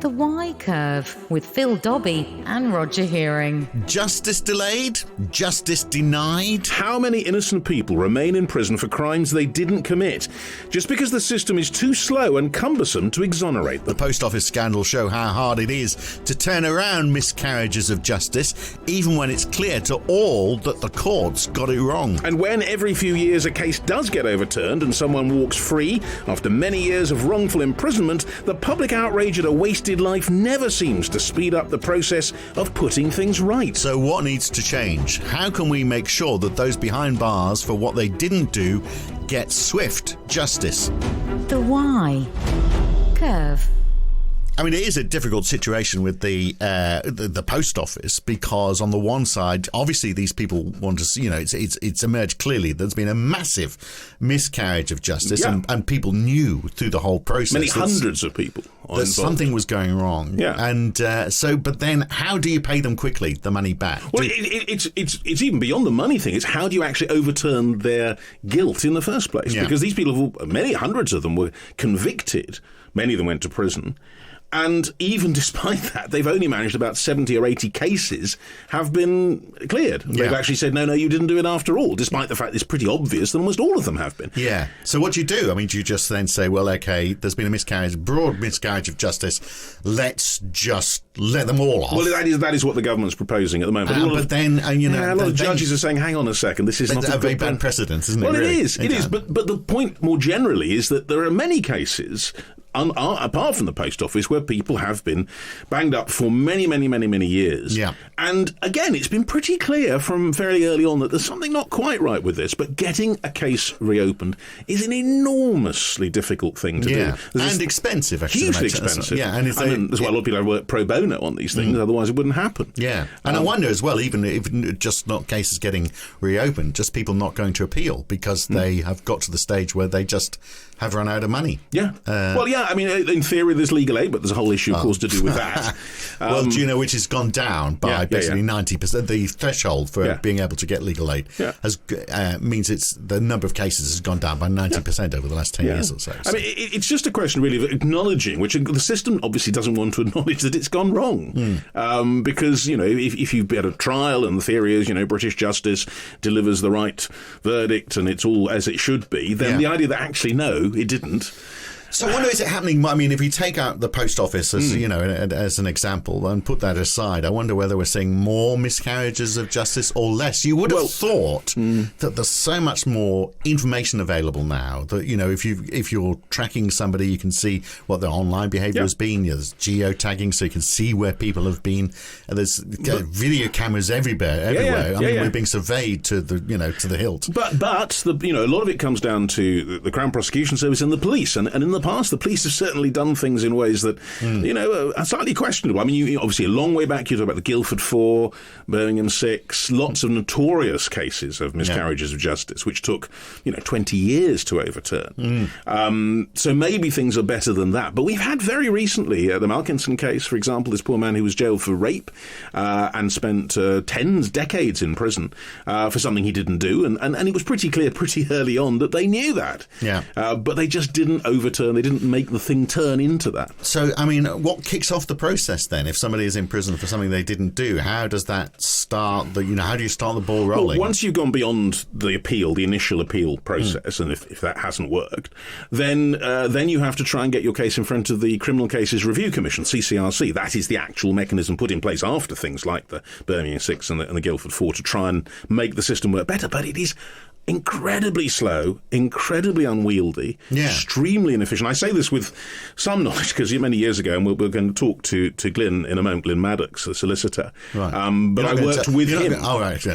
The Y Curve with Phil Dobby and Roger Hearing. Justice delayed? Justice denied? How many innocent people remain in prison for crimes they didn't commit, just because the system is too slow and cumbersome to exonerate them? The post office scandals show how hard it is to turn around miscarriages of justice, even when it's clear to all that the courts got it wrong. And when every few years a case does get overturned and someone walks free after many years of wrongful imprisonment, the public outrage at a wasted life never seems to speed up the process of putting things right. So what needs to change? How can we make sure that those behind bars for what they didn't do get swift justice? The Y Curve. I mean, it is a difficult situation with the post office, because on the one side, obviously these people want to see, it's emerged clearly there's been a massive miscarriage of justice, and people knew through the whole process. Many hundreds of people that something was going wrong. Yeah. And but then how do you pay them quickly the money back? Well, it's even beyond the money thing. It's how do you actually overturn their guilt in the first place? Yeah. Because these people, many hundreds of them, were convicted. Many of them went to prison. And even despite that, they've only managed about 70 or 80 cases have been cleared. Yeah. They've actually said, no, you didn't do it after all, despite the fact it's pretty obvious that almost all of them have been. Yeah. So what do you do? I mean, do you just then say, well, okay, there's been a miscarriage, broad miscarriage of justice, let's just let them all off? Well, that is what the government's proposing at the moment. A lot of judges are saying, hang on a second, this is not a very bad precedent, isn't it? Well, really? it is. But the point more generally is that there are many cases, apart from the post office, where people have been banged up for many, many, many, many years. Yeah. And again, it's been pretty clear from fairly early on that there's something not quite right with this, but getting a case reopened is an enormously difficult thing to do. And expensive, actually. Hugely expensive. Yeah, and there's why a lot of people have worked pro bono on these things, otherwise it wouldn't happen. Yeah. And I wonder as well, even just not cases getting reopened, just people not going to appeal because they have got to the stage where they just have run out of money. Yeah. I mean, in theory, there's legal aid, but there's a whole issue, of course, to do with that. Well, do you know which has gone down by basically 90%? The threshold for being able to get legal aid means the number of cases has gone down by 90% over the last 10 years or so. I mean, it's just a question, really, of acknowledging, which the system obviously doesn't want to acknowledge that it's gone wrong. Because, if you've had a trial and the theory is, British justice delivers the right verdict and it's all as it should be, then the idea that actually, no, it didn't. So I wonder, is it happening? I mean, if we take out the post office as as an example and put that aside, I wonder whether we're seeing more miscarriages of justice or less. You would have thought that there's so much more information available now that if you're tracking somebody, you can see what their online behaviour has been. There's geotagging, so you can see where people have been. And there's video cameras everywhere. I mean, we're being surveyed to the hilt. But a lot of it comes down to the Crown Prosecution Service and the police, and in the past, the police have certainly done things in ways that, are slightly questionable. I mean, obviously, a long way back, you talk about the Guildford 4, Birmingham 6, lots of notorious cases of miscarriages of justice, which took, 20 years to overturn. So maybe things are better than that. But we've had very recently, the Malkinson case, for example, this poor man who was jailed for rape and spent decades in prison for something he didn't do. And it was pretty clear pretty early on that they knew that. Yeah. But they just didn't overturn. They didn't make the thing turn into that. So, I mean, what kicks off the process then? If somebody is in prison for something they didn't do, how does that start? How do you start the ball rolling? Well, once you've gone beyond the initial appeal process, and if that hasn't worked, then you have to try and get your case in front of the Criminal Cases Review Commission, CCRC. That is the actual mechanism put in place after things like the Birmingham 6 and the Guildford 4 to try and make the system work better. But it is incredibly slow, incredibly unwieldy, extremely inefficient. I say this with some knowledge because many years ago, and we're going to talk to Glyn in a moment, Glyn Maddocks, the solicitor. Right. But I worked with him.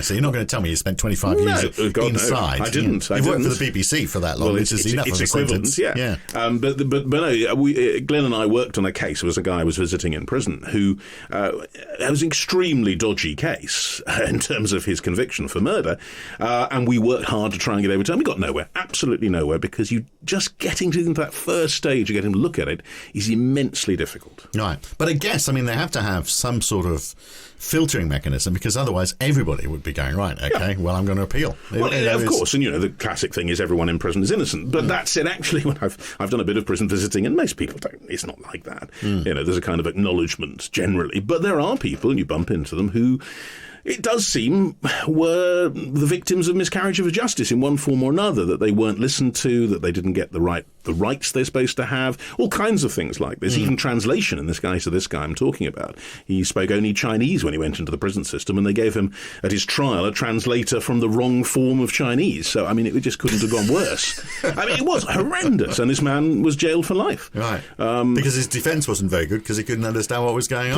So you're not going to tell me you spent 25 years inside. No, I didn't. You've worked for the BBC for that long, which is enough of a sentence. Yeah. But no, Glyn and I worked on a case. There was a guy I was visiting in prison who it was an extremely dodgy case in terms of his conviction for murder, and we worked hard hard to try and get overturned. We got nowhere, absolutely nowhere, because you just getting to that first stage of getting to look at it is immensely difficult. Right. But I guess, they have to have some sort of filtering mechanism, because otherwise everybody would be going, right, okay, well, I'm going to appeal. Well, of course, and the classic thing is everyone in prison is innocent. But that said, actually, when I've done a bit of prison visiting, and most people don't, it's not like that. There's a kind of acknowledgement generally, but there are people, and you bump into them, who it does seem were the victims of miscarriage of justice in one form or another, that they weren't listened to, that they didn't get the rights they're supposed to have, all kinds of things like this, even translation in this case of this guy I'm talking about. He spoke only Chinese when he went into the prison system, and they gave him, at his trial, a translator from the wrong form of Chinese. So, it just couldn't have gone worse. It was horrendous, and this man was jailed for life. Right. Because his defence wasn't very good, because he couldn't understand what was going on.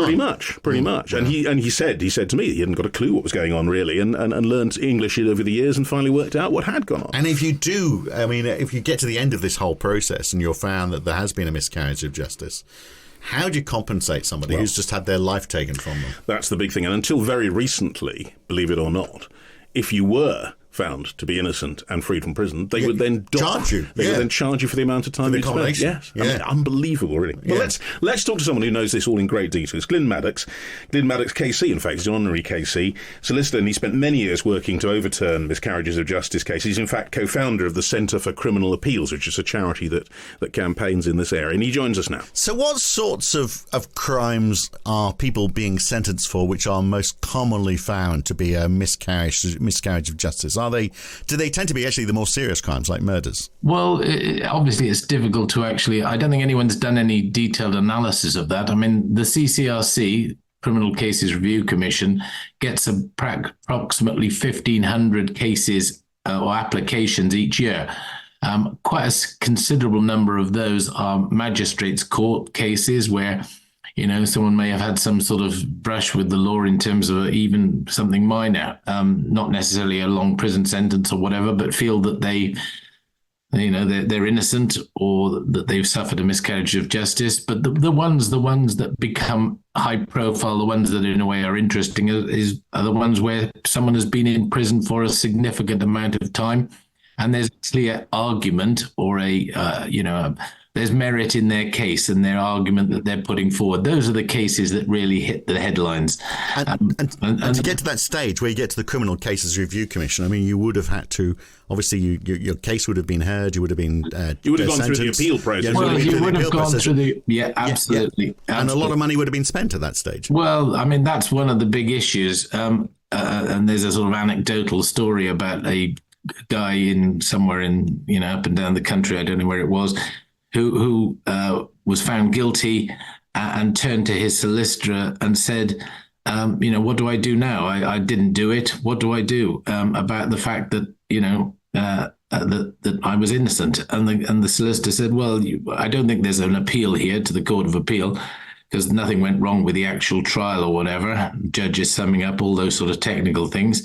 Pretty much. And he said to me he hadn't got a clue what was going on, really, and learned English over the years and finally worked out what had gone on. And if you do, if you get to the end of this whole process and you're found that there has been a miscarriage of justice, how do you compensate somebody who's just had their life taken from them? That's the big thing. And until very recently, believe it or not, if you were found to be innocent and freed from prison, they would then charge you. They would then charge you for the amount of time you spent. Yes, unbelievable, really. But let's talk to someone who knows this all in great detail. It's Glyn Maddocks KC. In fact, he's an honorary KC solicitor, and he spent many years working to overturn miscarriages of justice cases. He's in fact co-founder of the Centre for Criminal Appeals, which is a charity that campaigns in this area. And he joins us now. So, what sorts of crimes are people being sentenced for, which are most commonly found to be a miscarriage of justice? Do they tend to be actually the more serious crimes, like murders? Well, obviously it's difficult to I don't think anyone's done any detailed analysis of that. The CCRC, Criminal Cases Review Commission, gets approximately 1,500 cases or applications each year. Quite a considerable number of those are magistrates' court cases where someone may have had some sort of brush with the law in terms of even something minor, not necessarily a long prison sentence or whatever, but feel that they're innocent or that they've suffered a miscarriage of justice. But the ones that become high profile, the ones that in a way are interesting, are the ones where someone has been in prison for a significant amount of time, and there's actually an argument or there's merit in their case and their argument that they're putting forward. Those are the cases that really hit the headlines. And to get to that stage where you get to the Criminal Cases Review Commission, you would have had to, obviously, your case would have been heard, you would have been you would have gone through the appeal process. You would have gone through the, absolutely. Yeah. And a lot of money would have been spent at that stage. Well, that's one of the big issues. And there's a sort of anecdotal story about a guy somewhere in, up and down the country, I don't know where it was, who was found guilty and turned to his solicitor and said, what do I do now? I didn't do it. What do I do about the fact that, that I was innocent? And the solicitor said, well, I don't think there's an appeal here to the Court of Appeal, because nothing went wrong with the actual trial or whatever. Judges summing up all those sort of technical things.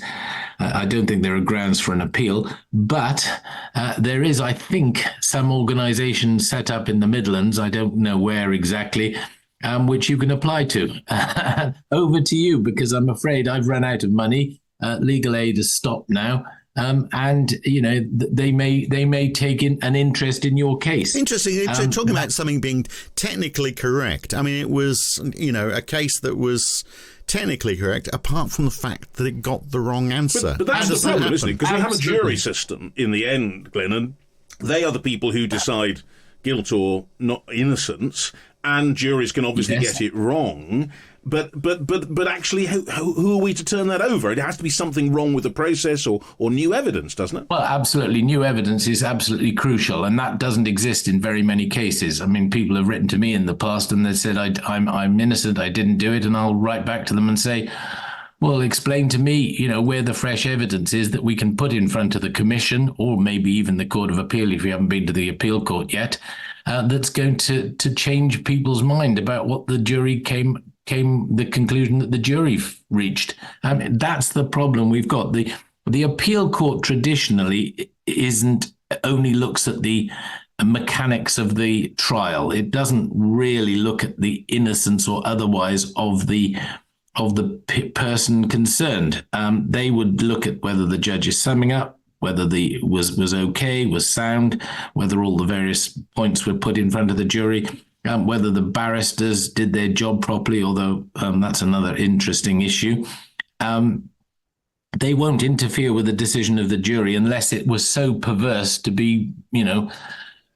I don't think there are grounds for an appeal, but there is, I think, some organisation set up in the Midlands, I don't know where exactly, which you can apply to. Over to you, because I'm afraid I've run out of money. Legal aid has stopped now. And they may take an interest in your case. Interesting. Talking about something being technically correct. It was a case that was technically correct, apart from the fact that it got the wrong answer. But that's the problem, isn't it? Because we have a jury system in the end, Glyn, and they are the people who decide guilt or not innocence, and juries can obviously get it wrong. But actually, who are we to turn that over? It has to be something wrong with the process or new evidence, doesn't it? Well, absolutely. New evidence is absolutely crucial, and that doesn't exist in very many cases. People have written to me in the past and they said, I'm innocent, I didn't do it, and I'll write back to them and say, well, explain to me, where the fresh evidence is that we can put in front of the commission or maybe even the Court of Appeal if you haven't been to the appeal court yet, that's going to change people's mind about what the jury came the conclusion that the jury reached. That's the problem we've got. The appeal court traditionally only looks at the mechanics of the trial. It doesn't really look at the innocence or otherwise of the person concerned. They would look at whether the judge is summing up, whether the was okay, was sound, whether all the various points were put in front of the jury, whether the barristers did their job properly, although that's another interesting issue. They won't interfere with the decision of the jury unless it was so perverse to be,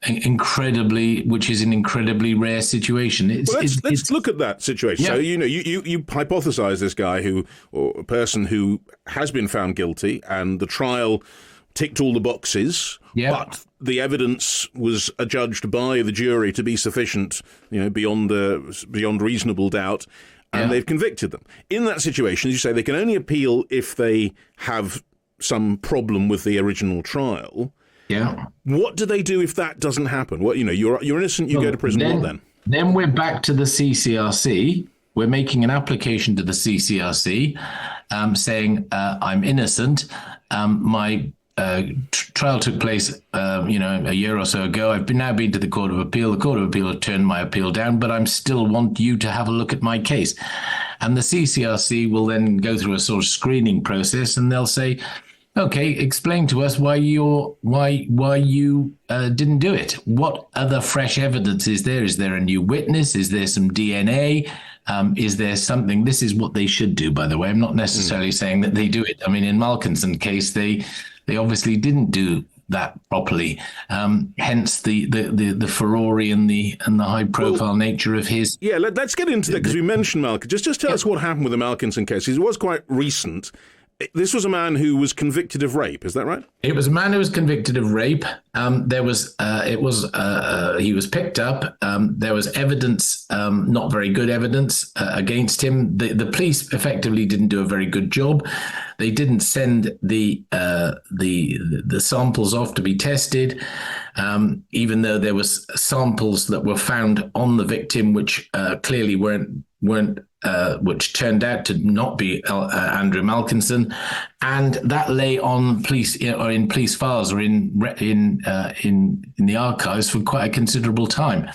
which is an incredibly rare situation. Let's look at that situation. Yeah. So, you hypothesize this guy or a person who has been found guilty, and the trial ticked all the boxes, but the evidence was adjudged by the jury to be sufficient, beyond reasonable doubt, and they've convicted them. In that situation, as you say, they can only appeal if they have some problem with the original trial. Yeah. What do they do if that doesn't happen? What you're innocent, you go to prison. What then? Then we're back to the CCRC. We're making an application to the CCRC, saying I'm innocent. My trial took place, a year or so ago. I've now been to the Court of Appeal. The Court of Appeal has turned my appeal down, but I still want you to have a look at my case. And the CCRC will then go through a sort of screening process, and they'll say, okay, explain to us why you didn't do it. What other fresh evidence is there? Is there a new witness? Is there some DNA? Is there something? This is what they should do, by the way. I'm not necessarily saying that they do it. I mean, in Malkinson's case, they obviously didn't do that properly. Hence the furore and the high profile nature of his. Yeah, let's get into that, because we mentioned Malkinson. Just tell us what happened with the Malkinson case. It was quite recent. This was a man who was convicted of rape. Is that right? It was a man who was convicted of rape. He was picked up. There was evidence, not very good evidence, against him. The police effectively didn't do a very good job. They didn't send the samples off to be tested, even though there was samples that were found on the victim, which clearly weren't which turned out to not be Andrew Malkinson, and that lay on police or in police files or in the archives for quite a considerable time.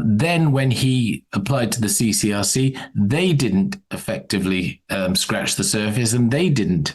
Then when he applied to the CCRC, they didn't effectively scratch the surface, and they didn't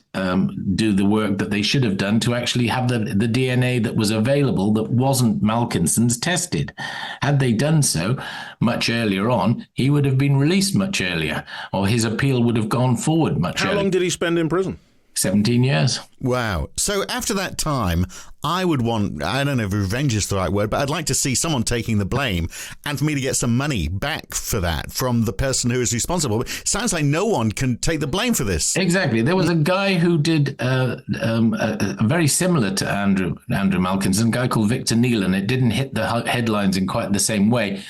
do the work that they should have done to actually have the DNA that was available that wasn't Malkinson's tested. Had they done so much earlier on, he would have been released much earlier, or his appeal would have gone forward much earlier. How long did he spend in prison? 17 years. Wow. So after that time, I would want, I don't know if revenge is the right word, but I'd like to see someone taking the blame and for me to get some money back for that from the person who is responsible. It sounds like no one can take the blame for this. Exactly. There was a guy who did very similar to Andrew Malkinson, a guy called Victor Neelan. It didn't hit the headlines in quite the same way.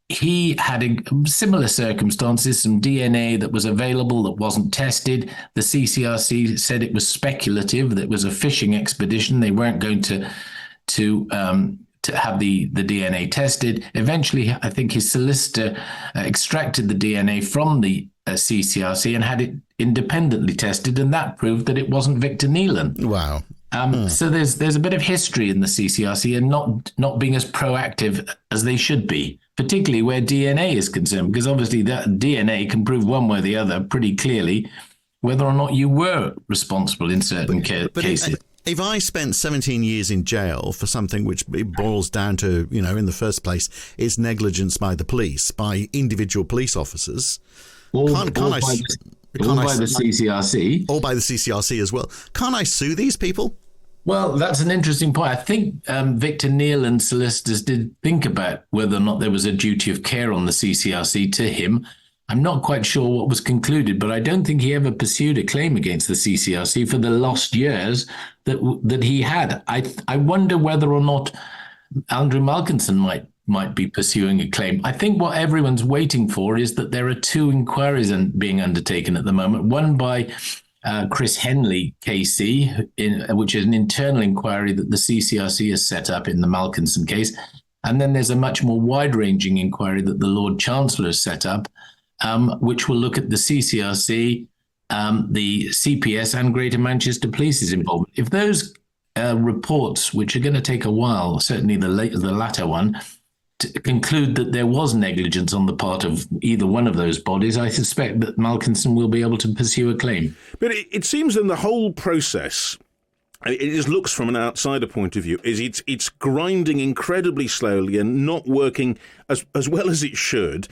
He had similar circumstances, some DNA that was available that wasn't tested. The CCRC said it was speculative, that it was a fishing expedition. They weren't going to have the DNA tested. Eventually, I think his solicitor extracted the DNA from the CCRC and had it independently tested, and that proved that it wasn't Victor Neelan. Wow. So there's a bit of history in the CCRC and not being as proactive as they should be, particularly where DNA is concerned, because obviously that DNA can prove one way or the other pretty clearly whether or not you were responsible in certain cases. If I spent 17 years in jail for something which it boils down to, in the first place, is negligence by the police, by individual police officers, Or by the CCRC. Or by the CCRC as well. Can't I sue these people? Well, that's an interesting point. I think Victor Neelan's solicitors did think about whether or not there was a duty of care on the CCRC to him. I'm not quite sure what was concluded, but I don't think he ever pursued a claim against the CCRC for the lost years that he had. I wonder whether or not Andrew Malkinson might be pursuing a claim. I think what everyone's waiting for is that there are two inquiries being undertaken at the moment. One by Chris Henley KC, which is an internal inquiry that the CCRC has set up in the Malkinson case. And then there's a much more wide-ranging inquiry that the Lord Chancellor has set up, which will look at the CCRC, the CPS and Greater Manchester Police's involvement. If those reports, which are going to take a while, certainly the latter one, to conclude that there was negligence on the part of either one of those bodies, I suspect that Malkinson will be able to pursue a claim. But it seems in the whole process, it just looks from an outsider point of view, is it's grinding incredibly slowly and not working as well as it should.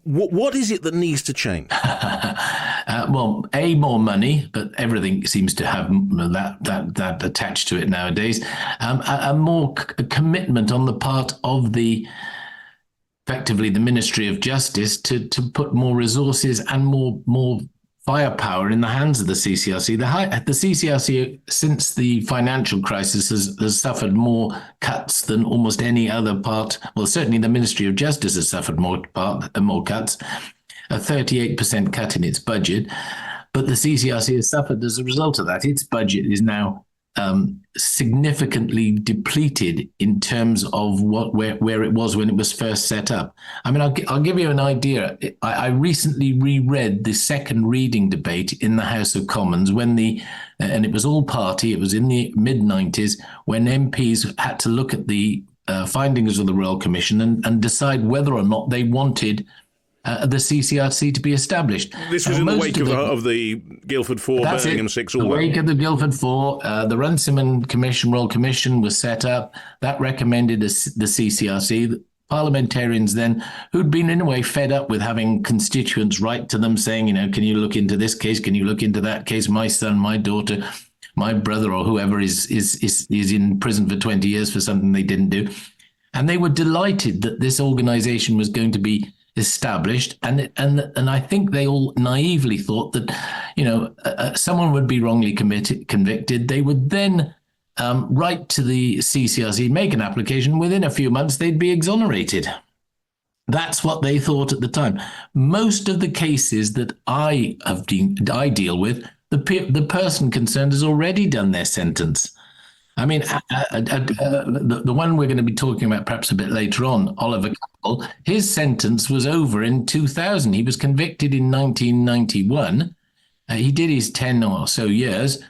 What is it that needs to change? Well, more money, but everything seems to have that attached to it nowadays. A more commitment on the part of effectively the Ministry of Justice to put more resources and more firepower in the hands of the CCRC. The CCRC, since the financial crisis, has suffered more cuts than almost any other part. Well, certainly the Ministry of Justice has suffered more cuts, a 38% cut in its budget. But the CCRC has suffered as a result of that. Its budget is now significantly depleted in terms of where it was when it was first set up. I mean, I'll give you an idea. I recently reread the second reading debate in the House of Commons and it was all party. It was in the mid-90s when MPs had to look at the findings of the Royal Commission and decide whether or not they wanted the CCRC to be established. This was in the wake of the Guildford 4, Birmingham 6, all that. The wake of the Guildford 4, the Runciman Commission, Royal Commission was set up. That recommended the CCRC. The parliamentarians then, who'd been in a way fed up with having constituents write to them saying, can you look into this case? Can you look into that case? My son, my daughter, my brother, or whoever is in prison for 20 years for something they didn't do. And they were delighted that this organization was going to be established, and I think they all naively thought that someone would be wrongly convicted. They would then write to the CCRC, make an application. Within a few months, they'd be exonerated. That's what they thought at the time. Most of the cases that I deal with, the person concerned has already done their sentence. I mean, the one we're going to be talking about perhaps a bit later on, Oliver Campbell, his sentence was over in 2000. He was convicted in 1991. He did his 10 or so years.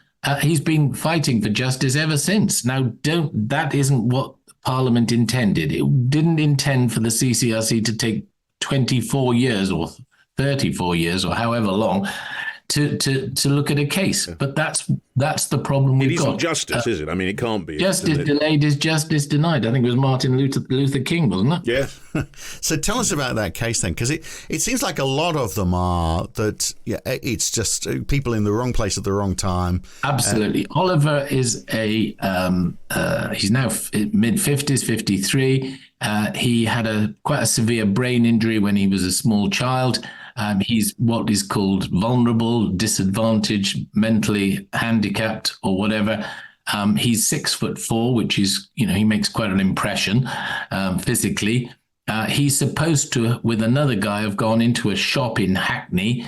He's been fighting for justice ever since. Now, that isn't what Parliament intended. It didn't intend for the CCRC to take 24 years or 34 years or however long to look at a case. But that's the problem we've got. It isn't justice, is it? I mean, it can't be. Justice delayed is justice denied. I think it was Martin Luther King, wasn't it? Yeah. So tell us about that case then, because it seems like a lot of them are that it's just people in the wrong place at the wrong time. Absolutely. Oliver is he's now mid-50s, 53. He had quite a severe brain injury when he was a small child. He's what is called vulnerable, disadvantaged, mentally handicapped, or whatever. He's 6'4", which is, he makes quite an impression physically. He's supposed to, with another guy, have gone into a shop in Hackney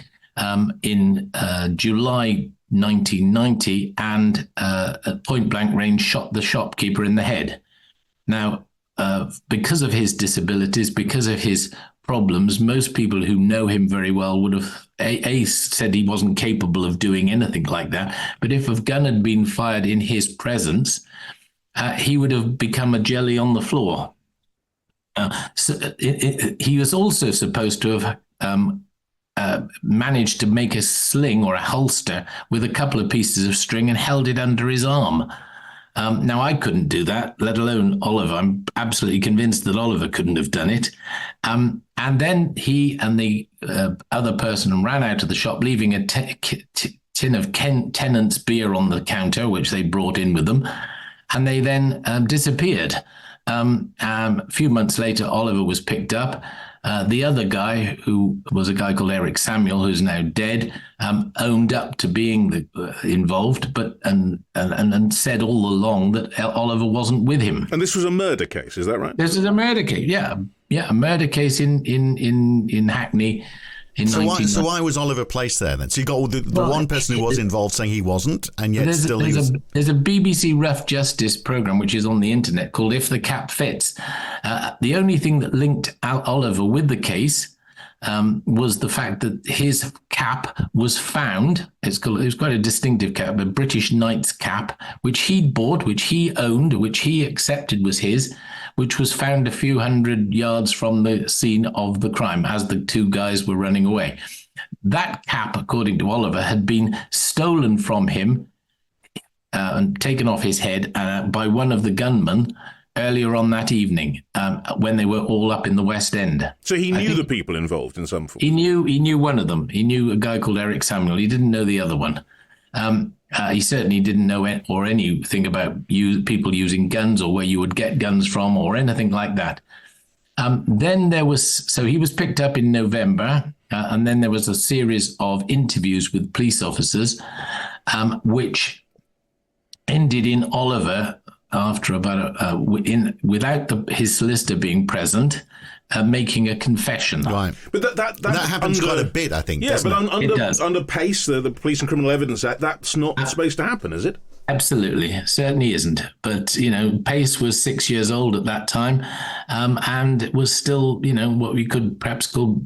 in July 1990 and at point blank range shot the shopkeeper in the head. Now, because of his disabilities, because of his problems, most people who know him very well would have said he wasn't capable of doing anything like that. But if a gun had been fired in his presence, he would have become a jelly on the floor. He was also supposed to have managed to make a sling or a holster with a couple of pieces of string and held it under his arm. Now, I couldn't do that, let alone Oliver. I'm absolutely convinced that Oliver couldn't have done it. And then he and the other person ran out of the shop, leaving a tin of Tennant's beer on the counter, which they brought in with them. And they then disappeared. A few months later, Oliver was picked up. The other guy, who was a guy called Eric Samuel, who's now dead, owned up to being involved, but and said all along that Oliver wasn't with him. And this was a murder case, is that right? This is a murder case, yeah, a murder case in Hackney. So why was Oliver placed there then? So you got the one person who was involved saying he wasn't, and yet there's a BBC Rough Justice programme which is on the internet called If the Cap Fits. The only thing that linked Oliver with the case was the fact that his cap was found. It was quite a distinctive cap, a British Knight's cap, which he'd bought, which he owned, which he accepted was his, which was found a few hundred yards from the scene of the crime as the two guys were running away. That cap, according to Oliver, had been stolen from him and taken off his head by one of the gunmen earlier on that evening, when they were all up in the West End. So he knew the people involved in some form? He knew one of them. He knew a guy called Eric Samuel. He didn't know the other one. He certainly didn't know or anything about people using guns or where you would get guns from or anything like that. Then he was picked up in November, and then there was a series of interviews with police officers, which ended in Oliver, after about without his solicitor being present, making a confession. Right. But that happens quite a bit, I think. Yeah, but under PACE, the Police and Criminal Evidence Act, that's not supposed to happen, is it? Absolutely, certainly isn't. But PACE was 6 years old at that time, and it was still what we could perhaps call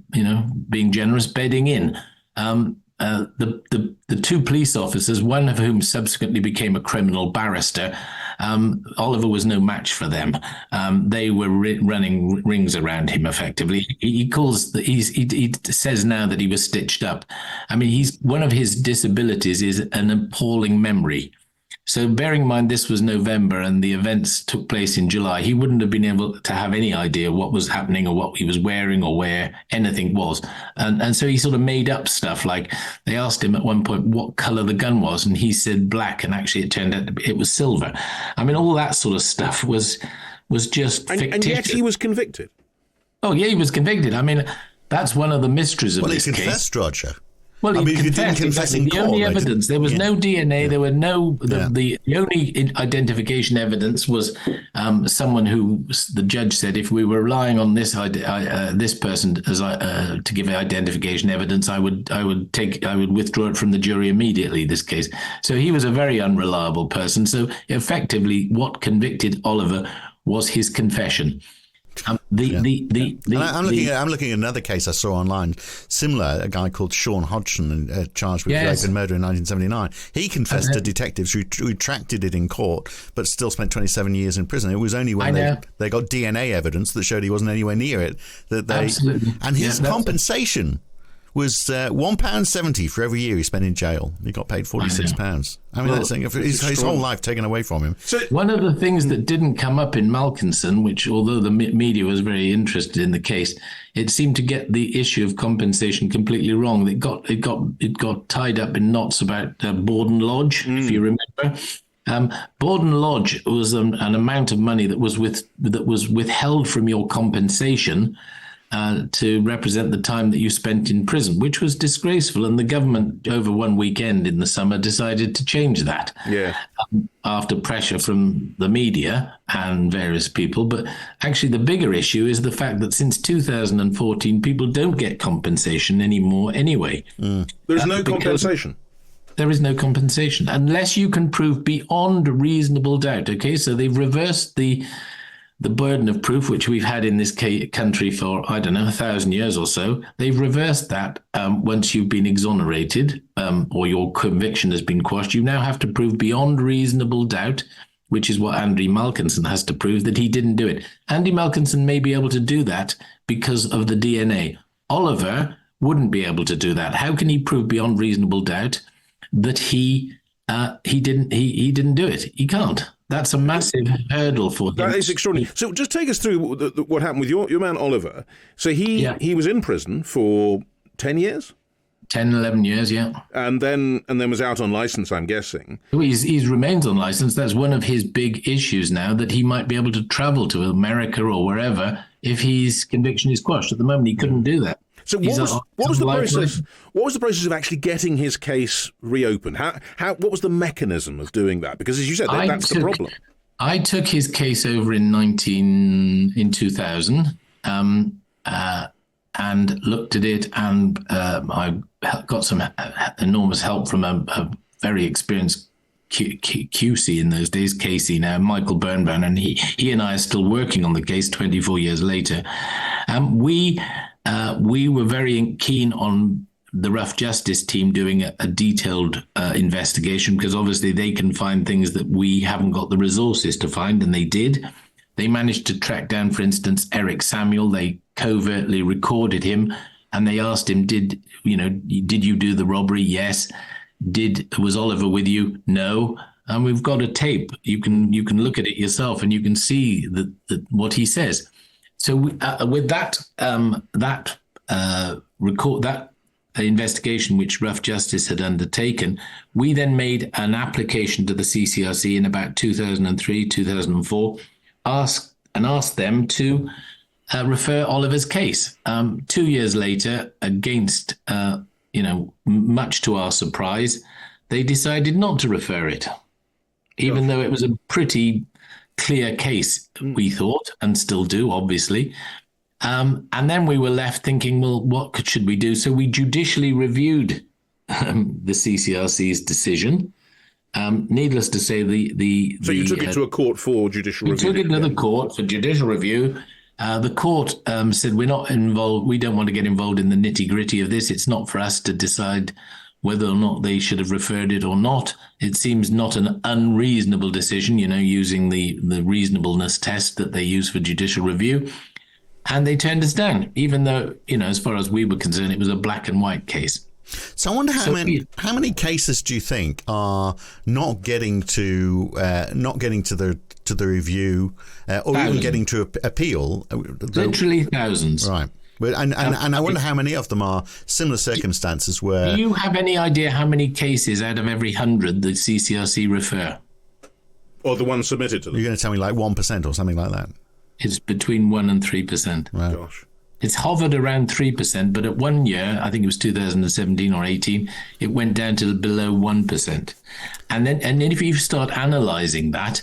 being generous, bedding in. The two police officers, one of whom subsequently became a criminal barrister, Oliver was no match for them. They were running rings around him effectively. He says now that he was stitched up. I mean, one of his disabilities is an appalling memory. So bearing in mind this was November and the events took place in July, he wouldn't have been able to have any idea what was happening or what he was wearing or where anything was. And so he sort of made up stuff. Like they asked him at one point what color the gun was, and he said black, and actually it turned out it was silver. I mean, all that sort of stuff was just fictitious. And yet he was convicted. Oh, yeah, he was convicted. I mean, that's one of the mysteries of this case. Well, he confessed, Roger. Well, he didn't confess in the court. only evidence, there was no DNA, there were the only identification evidence was someone who the judge said, if we were relying on this person as to give identification evidence, I would withdraw it from the jury immediately, this case. So he was a very unreliable person. So effectively what convicted Oliver was his confession. I'm looking at another case I saw online, similar, a guy called Sean Hodgson, charged with rape and murder in 1979. He confessed to detectives who retracted it in court, but still spent 27 years in prison. It was only when they got DNA evidence that showed he wasn't anywhere near it that they. Absolutely. And his compensation was £1.70 for every year he spent in jail. He got paid £46. I mean, that's his whole life taken away from him. So one of the things that didn't come up in Malkinson, which although the media was very interested in the case, it seemed to get the issue of compensation completely wrong. It got tied up in knots about Borden Lodge, if you remember. Borden Lodge was an amount of money that was withheld from your compensation to represent the time that you spent in prison, which was disgraceful. And the government, over one weekend in the summer, decided to change that after pressure from the media and various people. But actually, the bigger issue is the fact that since 2014, people don't get compensation anymore anyway. There's no compensation. There is no compensation unless you can prove beyond reasonable doubt. Okay, so they've reversed the burden of proof, which we've had in this country for, 1,000 years or so. They've reversed that once you've been exonerated or your conviction has been quashed. You now have to prove beyond reasonable doubt, which is what Andy Malkinson has to prove, that he didn't do it. Andy Malkinson may be able to do that because of the DNA. Oliver wouldn't be able to do that. How can he prove beyond reasonable doubt that he didn't do it? He can't. That's a massive hurdle for him. That is extraordinary. So just take us through what happened with your man Oliver. So he was in prison for 10 years? 10, 11 years, yeah. And then was out on license, I'm guessing. He's remains on license. That's one of his big issues now, that he might be able to travel to America or wherever if his conviction is quashed. At the moment, he couldn't do that. So what was the process? What was the process of actually getting his case reopened? What was the mechanism of doing that? Because as you said, that's the problem. I took his case over in 2000 and looked at it, and I got some enormous help from a very experienced QC in those days, KC now, Michael Birnbaum, and he and I are still working on the case 24 years later. We were very keen on the Rough Justice team doing a detailed investigation, because obviously they can find things that we haven't got the resources to find, and they did. They managed to track down, for instance, Eric Samuel. They covertly recorded him, and they asked him, did you do the robbery? Yes. Was Oliver with you? No. and we've got a tape. You can look at it yourself, and you can see what he says. So with that investigation which Rough Justice had undertaken, we then made an application to the CCRC in about 2003, 2004, asked them to refer Oliver's case. 2 years later, against much to our surprise, they decided not to refer it, even though it was a pretty clear case, we thought, and still do, obviously. And then we were left thinking, well, what should we do? So we judicially reviewed the CCRC's decision. Needless to say, So you took it to a court for judicial review? We took it to the court for judicial review. The court said, we're not involved. We don't want to get involved in the nitty gritty of this. It's not for us to decide whether or not they should have referred it or not. It seems not an unreasonable decision, using the reasonableness test that they use for judicial review. And they turned us down, even though, as far as we were concerned, it was a black and white case. So I wonder how many cases do you think are not getting to the review or even getting to appeal? Literally thousands. Right. And I wonder how many of them are similar circumstances where... Do you have any idea how many cases out of every 100 the CCRC refer? Or the ones submitted to them? You're going to tell me like 1% or something like that? It's between 1% and 3%. Right. Gosh. It's hovered around 3%, but at 1 year, I think it was 2017 or 18, it went down to below 1%. And then if you start analysing that,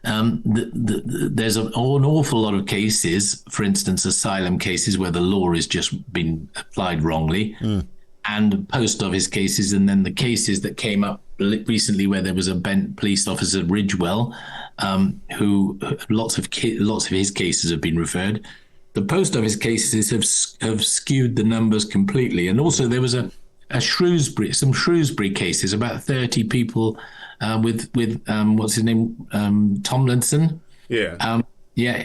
there's an awful lot of cases, for instance, asylum cases where the law has just been applied wrongly, and post office cases, and then the cases that came up recently where there was a bent police officer, Ridgewell, who lots of his cases have been referred. The post office cases have skewed the numbers completely, and also there was some Shrewsbury cases, about 30 people with what's his name, Tomlinson. Yeah.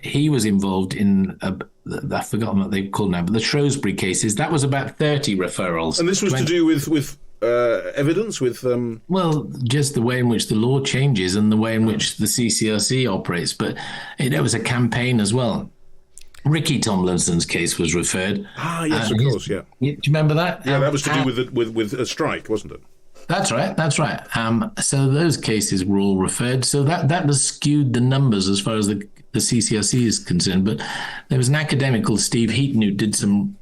He was involved in I've forgotten what they called now, but the Shrewsbury cases, that was about 30 referrals. And this was to do with evidence, with well, just the way in which the law changes and the way in which the CCRC operates. But it was a campaign as well. Ricky Tomlinson's case was referred. Ah, yes, of course, yeah. Do you remember that? Yeah, that was to do with a strike, wasn't it? That's right. So those cases were all referred. So that has skewed the numbers as far as the CCRC is concerned. But there was an academic called Steve Heaton who did some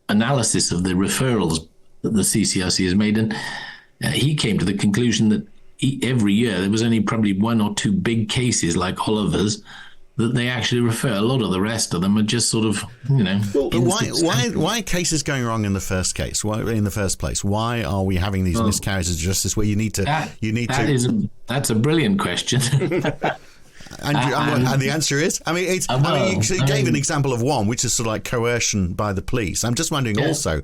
analysis of the referrals that the CCRC has made, and he came to the conclusion that every year there was only probably one or two big cases like Oliver's that they actually refer. A lot of the rest of them are just sort of, Well, but why are cases going wrong in the first case? Why in the first place? Why are we having these miscarriages of justice where That's a brilliant question. And the answer is, you gave an example of one, which is sort of like coercion by the police. I'm just wondering also,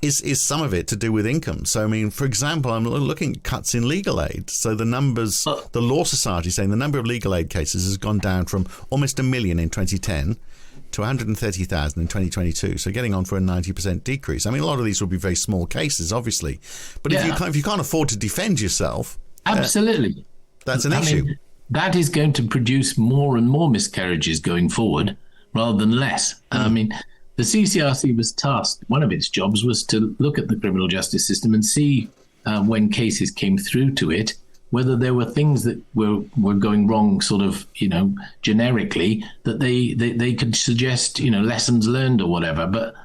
is some of it to do with income? So, for example, I'm looking at cuts in legal aid. So the numbers, the Law Society saying the number of legal aid cases has gone down from almost 1 million in 2010 to 130,000 in 2022. So getting on for a 90% decrease. A lot of these will be very small cases, obviously. But if you can't afford to defend yourself... Absolutely. That's an issue. That is going to produce more and more miscarriages going forward rather than less. The CCRC was tasked, one of its jobs was to look at the criminal justice system and see when cases came through to it, whether there were things that were going wrong sort of, generically, that they could suggest, lessons learned or whatever. But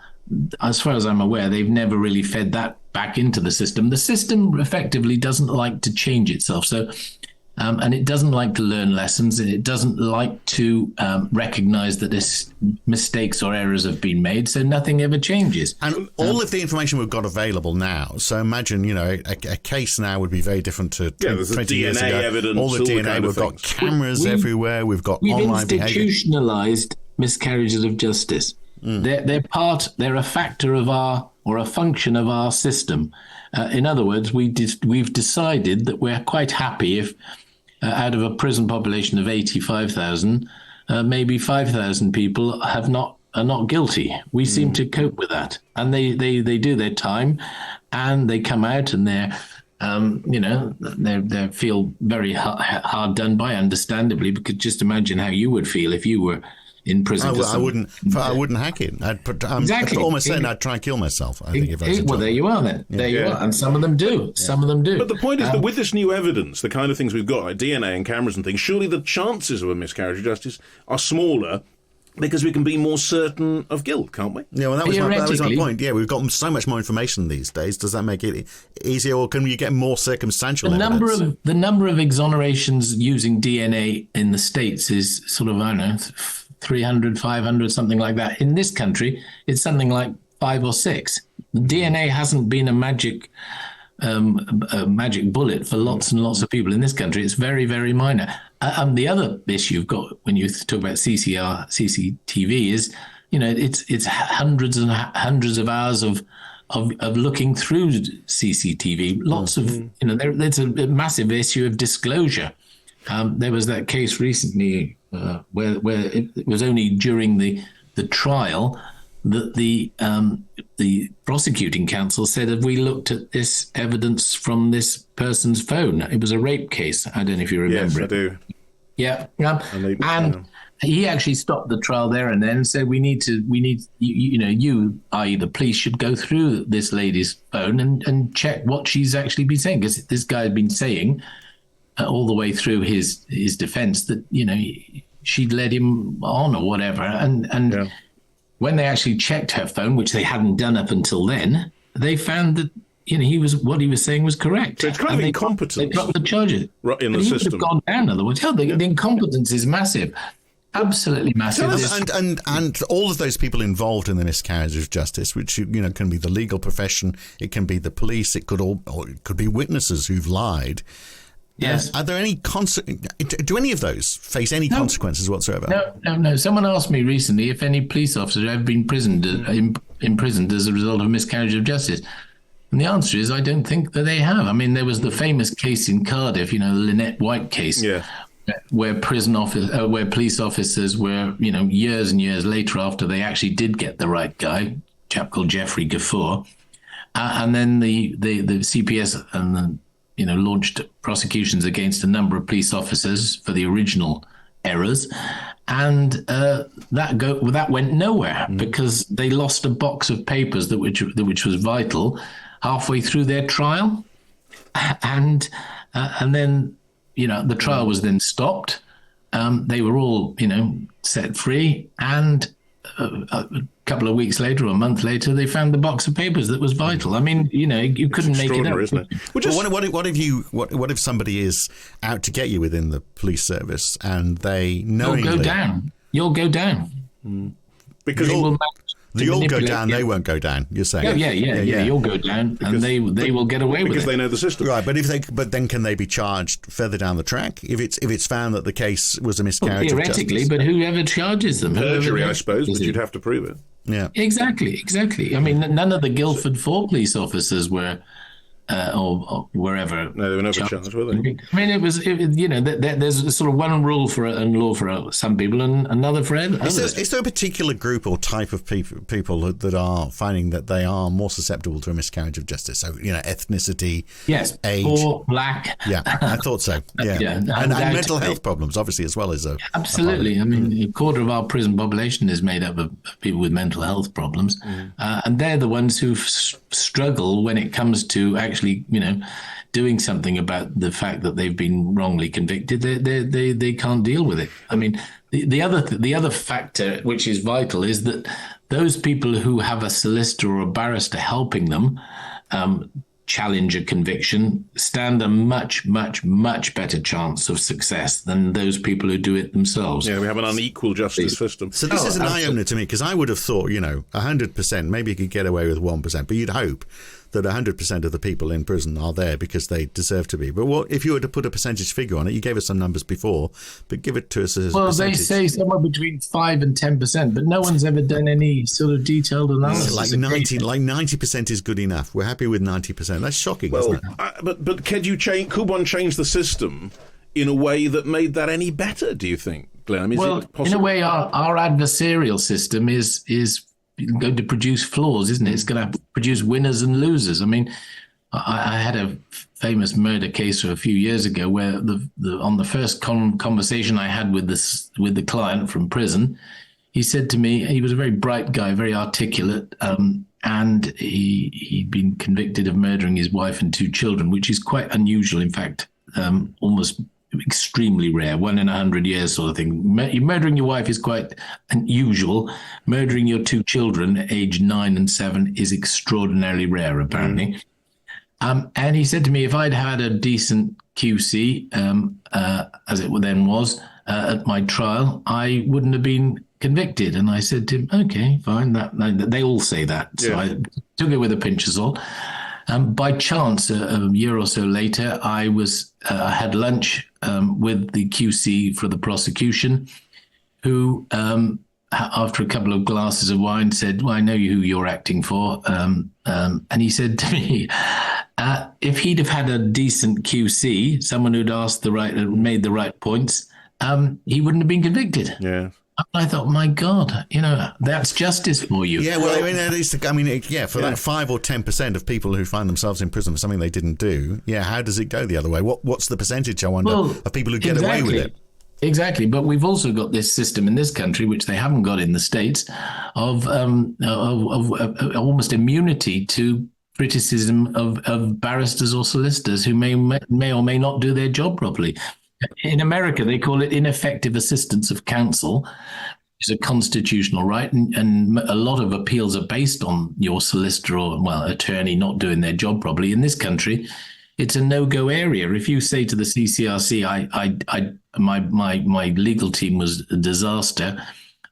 as far as I'm aware, they've never really fed that back into the system. The system effectively doesn't like to change itself. So... and it doesn't like to learn lessons, and it doesn't like to recognize that mistakes or errors have been made, so nothing ever changes. And all of the information we've got available now, so imagine, a case now would be very different to 20 years ago. Evidence, all the DNA, we've got cameras everywhere, we've got online behavior. We've institutionalized miscarriages of justice. They're a factor of a function of our system. In other words, we've decided that we're quite happy if out of a prison population of 85,000, maybe 5,000 people are not guilty. We seem to cope with that, and they do their time, and they come out and they're They feel very hard done by, understandably, because just imagine how you would feel if you were in prison. I wouldn't hack it. Exactly. Almost saying I'd try and kill myself. I think if I was in well, there you are then. There you are. And some of them do. Some of them do. But the point is that with this new evidence, the kind of things we've got, like DNA and cameras and things, surely the chances of a miscarriage of justice are smaller because we can be more certain of guilt, can't we? Yeah, well, that was my point. Yeah, we've got so much more information these days. Does that make it easier, or can you get more circumstantial evidence? The number of exonerations using DNA in the States is sort of, I don't know, 300, 500, something like that. In this country, it's something like 5 or 6. DNA hasn't been a magic bullet for lots and lots of people in this country. It's very, very minor. The other issue you've got when you talk about CCTV is, it's hundreds and hundreds of hours of looking through CCTV. Lots of, there's a massive issue of disclosure. There was that case recently where it was only during the trial that the prosecuting counsel said, have we looked at this evidence from this person's phone? It was a rape case. I don't know if you remember it. Yes, I do. Yeah. And he actually stopped the trial there and then and said, we need, you, i.e. the police, should go through this lady's phone and check what she's actually been saying. Because this guy had been saying all the way through his defense that, she'd led him on or whatever. And when they actually checked her phone, which they hadn't done up until then, they found that what he was saying was correct. So it's kind of incompetence. They dropped the charges Right in the he system. Would have gone down. In other words, the incompetence is massive, absolutely massive. And all of those people involved in the miscarriage of justice, which can be the legal profession, it can be the police, it could be witnesses who've lied. Yes. Are there any do any of those face any consequences whatsoever? No. Someone asked me recently if any police officers have been imprisoned as a result of miscarriage of justice. And the answer is I don't think that they have. I mean, there was the famous case in Cardiff, the Lynette White case, where where police officers were, years and years later after they actually did get the right guy, a chap called Jeffrey Gafford, and then the CPS and launched prosecutions against a number of police officers for the original errors, and that went nowhere because they lost a box of papers which was vital halfway through their trial, and then the trial was then stopped. They were all set free, and a couple of weeks later or a month later, they found the box of papers that was vital. I mean, you couldn't make it up. Isn't it? What if somebody is out to get you within the police service and they knowingly... You'll go down. Because you'll go down, they won't go down, you're saying? Yeah. You'll go down, and they will get away with it. Because they know the system. Right, but then can they be charged further down the track if it's found that the case was a miscarriage of justice? Theoretically, but whoever charges them? Perjury, I suppose, but you'd have to prove it. Yeah. Exactly. I mean, none of the Guildford 4 police officers were, or wherever. No, they were never charged, were they? I mean, there's sort of one rule and law for some people and another for others. Is there a particular group or type of people that are finding that they are more susceptible to a miscarriage of justice? So, ethnicity, yes, age, poor, black. Yeah, I thought so. Yeah, and mental health problems, obviously, as well as absolutely. I mean, a quarter of our prison population is made up of people with mental health problems, and they're the ones who struggle when it comes to actually, doing something about the fact that they've been wrongly convicted. They can't deal with it. I mean, the other factor which is vital is that those people who have a solicitor or a barrister helping them challenge a conviction stand a much, much, much better chance of success than those people who do it themselves. Yeah, we have an unequal justice system. So this is an eye-opener to me, because I would have thought, 100%, maybe you could get away with 1%, but you'd hope that 100% of the people in prison are there because they deserve to be. But if you were to put a percentage figure on it, you gave us some numbers before, but give it to us as a percentage. They say somewhere between 5 and 10%, but no one's ever done any sort of detailed analysis. Like 90% is good enough. We're happy with 90%. That's shocking, isn't it? But could one change the system in a way that made that any better, do you think, Glyn? Is it possible? In a way, our adversarial system is going to produce flaws, isn't it? It's going to produce winners and losers. I mean, I had a famous murder case a few years ago where on the first conversation I had with the client from prison, he said to me, he was a very bright guy, very articulate, and he'd been convicted of murdering his wife and 2 children, which is quite unusual. In fact, almost extremely rare, 1 in 100 years sort of thing. Murdering your wife is quite unusual. Murdering your 2 children, aged 9 and 7, is extraordinarily rare, apparently. And he said to me, if I'd had a decent QC, as it then was, at my trial, I wouldn't have been convicted. And I said to him, okay, fine. They all say that. So I took it with a pinch of salt. By chance, a year or so later, I had lunch with the QC for the prosecution, who, after a couple of glasses of wine, said, well, I know who you're acting for. And he said to me, if he'd have had a decent QC, someone who'd made the right points, he wouldn't have been convicted. Yeah. I thought, my God, that's justice for you. Yeah, well, for that 5 or 10% of people who find themselves in prison for something they didn't do, how does it go the other way? What's the percentage, I wonder, of people who get away with it? Exactly, but we've also got this system in this country, which they haven't got in the States, of almost immunity to criticism of barristers or solicitors who may or may not do their job properly. In America, they call it ineffective assistance of counsel, which is a constitutional right, and a lot of appeals are based on your solicitor or attorney not doing their job properly. In this country, it's a no-go area. If you say to the CCRC, my legal team was a disaster,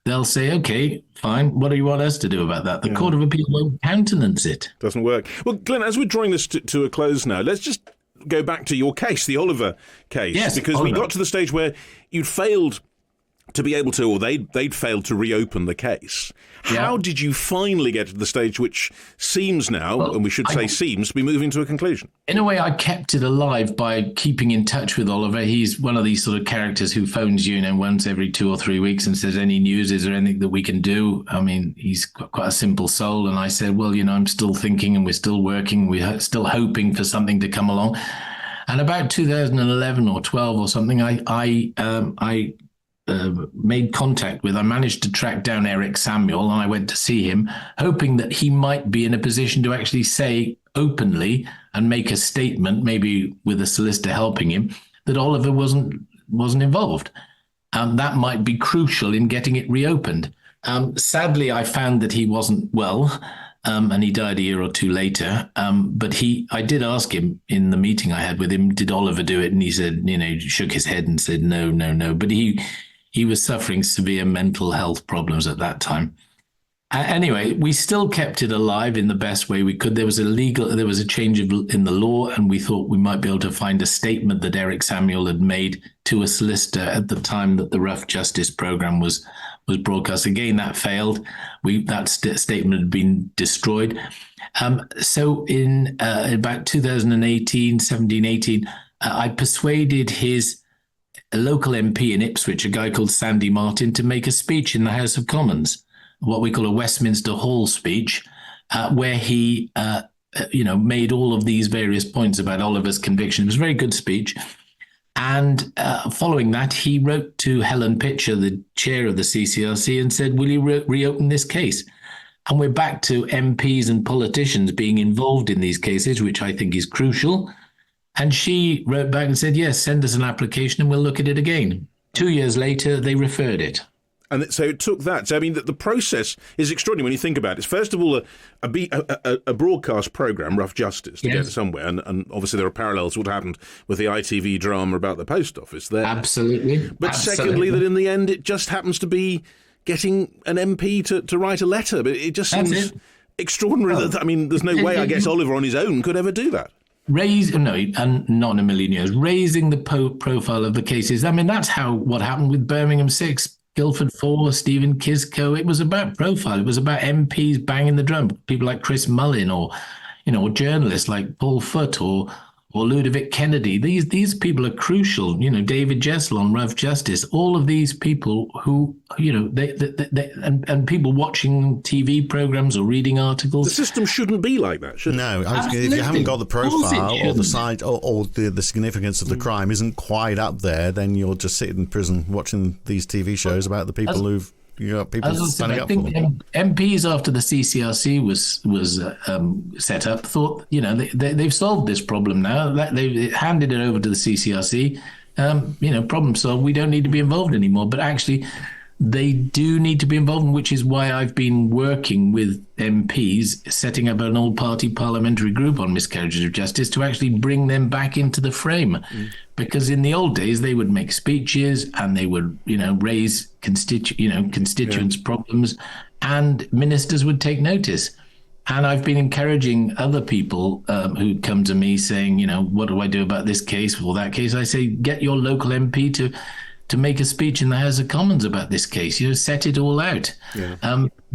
they'll say, okay, fine, what do you want us to do about that? The Court of Appeal won't countenance it. Doesn't work. Well, Glyn, as we're drawing this to a close now, let's just go back to your case, the Oliver case. Yes, because Oliver. We got to the stage where you'd failed to be able to, or they'd failed to reopen the case. How did you finally get to the stage which seems now, and we should say seems, to be moving to a conclusion? In a way, I kept it alive by keeping in touch with Oliver. He's one of these sort of characters who phones you, once every 2 or 3 weeks and says, any news? Is there anything that we can do? I mean, he's quite a simple soul. And I said, well, I'm still thinking and we're still working. We're still hoping for something to come along. And about 2011 or 12 or something, I made contact with, I managed to track down Eric Samuel, and I went to see him, hoping that he might be in a position to actually say openly and make a statement, maybe with a solicitor helping him, that Oliver wasn't involved. That might be crucial in getting it reopened. Sadly, I found that he wasn't well, and he died a year or 2 later. But I did ask him in the meeting I had with him, did Oliver do it? And he said, he shook his head and said, no. But he was suffering severe mental health problems at that time. Anyway, we still kept it alive in the best way we could. There was a change in the law, and we thought we might be able to find a statement that Eric Samuel had made to a solicitor at the time that the Rough Justice program was broadcast. Again, that failed. That statement had been destroyed. So in about 2018, 17, 18, I persuaded his local MP in Ipswich, a guy called Sandy Martin, to make a speech in the House of Commons, what we call a Westminster Hall speech, where he, made all of these various points about Oliver's conviction. It was a very good speech. And following that, he wrote to Helen Pitcher, the chair of the CCRC, and said, will you reopen this case? And we're back to MPs and politicians being involved in these cases, which I think is crucial. And she wrote back and said, yes, send us an application and we'll look at it again. 2 years later, they referred it. And so it took that. So, I mean, the process is extraordinary when you think about it. It's first of all a broadcast programme, Rough Justice, to get somewhere. And obviously there are parallels to what happened with the ITV drama about the post office there. Absolutely. But secondly, that in the end, it just happens to be getting an MP to write a letter. But it just seems extraordinary. There's no way, I guess, Oliver on his own could ever do that. Not in a million years. Raising the profile of the cases. That's what happened with Birmingham 6, Guildford 4, Stephen Kisco. It was about profile. It was about MPs banging the drum. People like Chris Mullin, or journalists like Paul Foote, or or Ludovic Kennedy. These people are crucial. David Jesselon, Rev Justice, all of these people who, and people watching TV programs or reading articles. The system shouldn't be like that, should it? No, if you haven't got the profile or the side or the significance of the crime isn't quite up there, then you'll just sit in prison watching these TV shows about the people who've. You got people standing up for them. I think MPs after the CCRC was set up thought, they've solved this problem now. They handed it over to the CCRC. Problem solved. We don't need to be involved anymore. But actually, they do need to be involved, which is why I've been working with MPs, setting up an all-party parliamentary group on miscarriages of justice to actually bring them back into the frame. Because in the old days, they would make speeches and they would, raise constituents' problems, and ministers would take notice. And I've been encouraging other people who come to me saying, what do I do about this case or that case? I say, get your local MP to make a speech in the House of Commons about this case. Set it all out.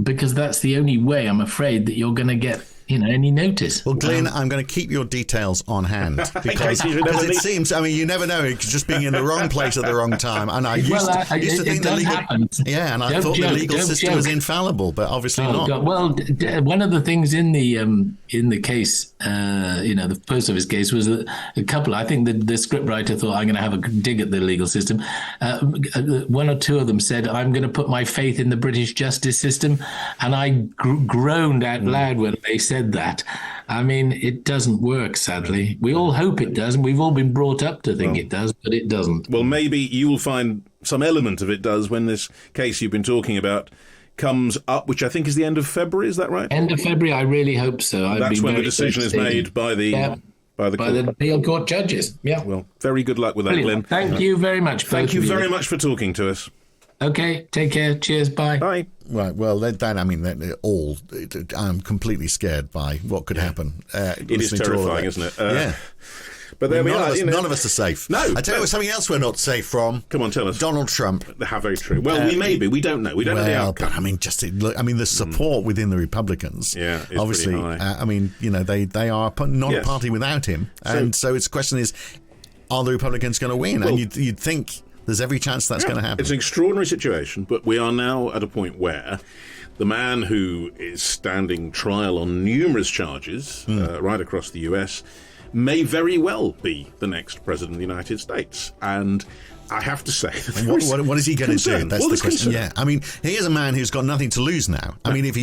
Because that's the only way, I'm afraid, that you're going to get any notice. Well, Glyn, I'm going to keep your details on hand because it seems, you never know, it's just being in the wrong place at the wrong time. And I used to think the legal system was infallible, but obviously not. God. Well, one of the things in the case, the post office case, was that a couple. I think the scriptwriter thought, I'm going to have a dig at the legal system. One or two of them said, I'm going to put my faith in the British justice system, and I groaned out loud when they said that. It doesn't work, sadly. We all hope it does, and we've all been brought up to think it does, but it doesn't. Well, maybe you will find some element of it does when this case you've been talking about comes up, which I think is the end of February. Is that right? End of February, I really hope so. That's when the decision is made by the appeal court judges. Yeah. Well, very good luck with that, Glyn. Thank you very much. Thank you very much for talking to us. Okay, take care. Cheers. Bye. Bye. Right. Well, I'm completely scared by what could happen. It is terrifying, isn't it? Yeah. But there we are. None of us are safe. No. I tell you what, something else we're not safe from. Come on, tell us. Donald Trump. How very true. Well, we may be. We don't know. We don't know the outcome. But the support within the Republicans. Yeah, is obviously. pretty high. They are not a party without him, and so its question is, are the Republicans going to win? Well, and you'd think there's every chance that's going to happen. It's an extraordinary situation, but we are now at a point where the man who is standing trial on numerous charges right across the US may very well be the next president of the United States. And I have to say, what is he going to do? That's the question. Concern. Yeah, he is a man who's got nothing to lose now. If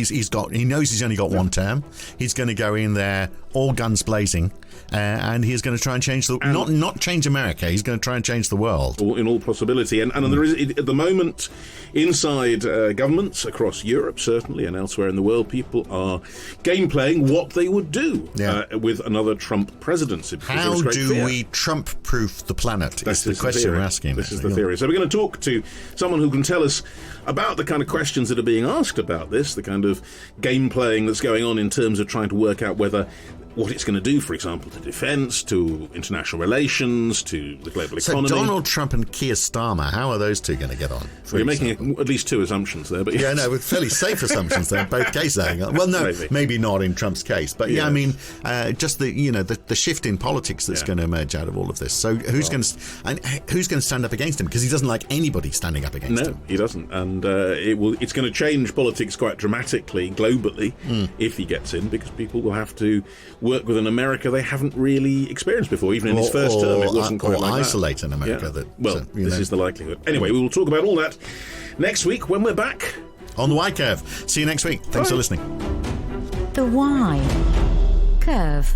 he knows he's only got one term, he's going to go in there all guns blazing, and he's going to try and change not change America. He's going to try and change the world. In all possibility, and there is at the moment inside governments across Europe, certainly, and elsewhere in the world, people are game playing what they would do with another Trump presidency. How do we Trump-proof the planet? That's the question we're asking. This is the theory. So we're going to talk to someone who can tell us about the kind of questions that are being asked about this, the kind of game playing that's going on in terms of trying to work out what it's going to do, for example, to defence, to international relations, to the global economy. So Donald Trump and Keir Starmer, how are those two going to get on? You're making at least two assumptions there. But with fairly safe assumptions there in both cases. Well, no, maybe not in Trump's case. But just the shift in politics that's going to emerge out of all of this. So who's going to stand up against him? Because he doesn't like anybody standing up against him. No, he doesn't. And it's going to change politics quite dramatically globally if he gets in, because people will have to work with an America they haven't really experienced before. Even in his first term, it wasn't quite like that. Or isolate an America. This is the likelihood. Anyway, we will talk about all that next week when we're back on The Y Curve. See you next week. Thanks for listening. The Y Curve.